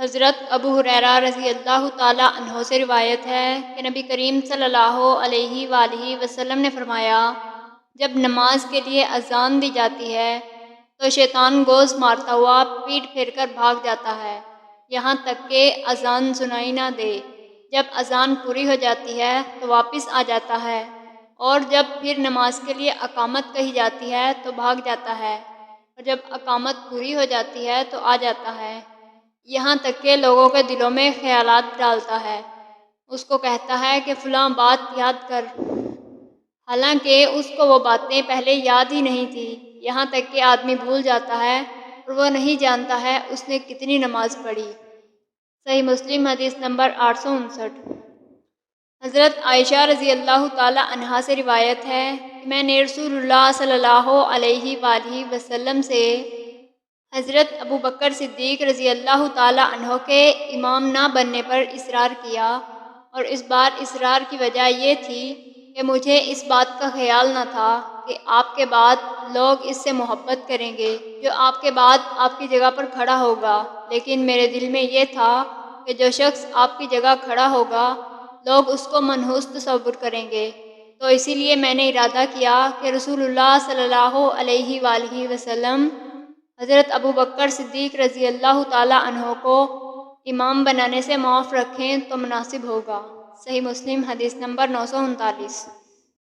حضرت ابو ہریرہ رضی اللہ تعالیٰ عنہ سے روایت ہے کہ نبی کریم صلی اللہ علیہ وآلہ وسلم نے فرمایا، جب نماز کے لیے اذان دی جاتی ہے تو شیطان گوز مارتا ہوا پیٹ پھیر کر بھاگ جاتا ہے، یہاں تک کہ اذان سنائی نہ دے۔ جب اذان پوری ہو جاتی ہے تو واپس آ جاتا ہے، اور جب پھر نماز کے لیے اقامت کہی جاتی ہے تو بھاگ جاتا ہے، اور جب اقامت پوری ہو جاتی ہے تو آ جاتا ہے، یہاں تک کہ لوگوں کے دلوں میں خیالات ڈالتا ہے۔ اس کو کہتا ہے کہ فلاں بات یاد کر، حالانکہ اس کو وہ باتیں پہلے یاد ہی نہیں تھی، یہاں تک کہ آدمی بھول جاتا ہے اور وہ نہیں جانتا ہے اس نے کتنی نماز پڑھی۔ صحیح مسلم حدیث نمبر 859۔ حضرت عائشہ رضی اللہ تعالی عنہا سے روایت ہے کہ میں نے رسول اللہ صلی اللہ علیہ وآلہ وسلم سے حضرت ابو بکر صدیق رضی اللہ تعالی عنہ کے امام نہ بننے پر اصرار کیا، اور اس بار اصرار کی وجہ یہ تھی کہ مجھے اس بات کا خیال نہ تھا کہ آپ کے بعد لوگ اس سے محبت کریں گے جو آپ کے بعد آپ کی جگہ پر کھڑا ہوگا، لیکن میرے دل میں یہ تھا کہ جو شخص آپ کی جگہ کھڑا ہوگا لوگ اس کو منحوس تصور کریں گے، تو اسی لیے میں نے ارادہ کیا کہ رسول اللہ صلی اللہ علیہ وآلہ وسلم حضرت ابو بکر صدیق رضی اللہ تعالی عنہ کو امام بنانے سے معاف رکھیں تو مناسب ہوگا۔ صحیح مسلم حدیث نمبر 939۔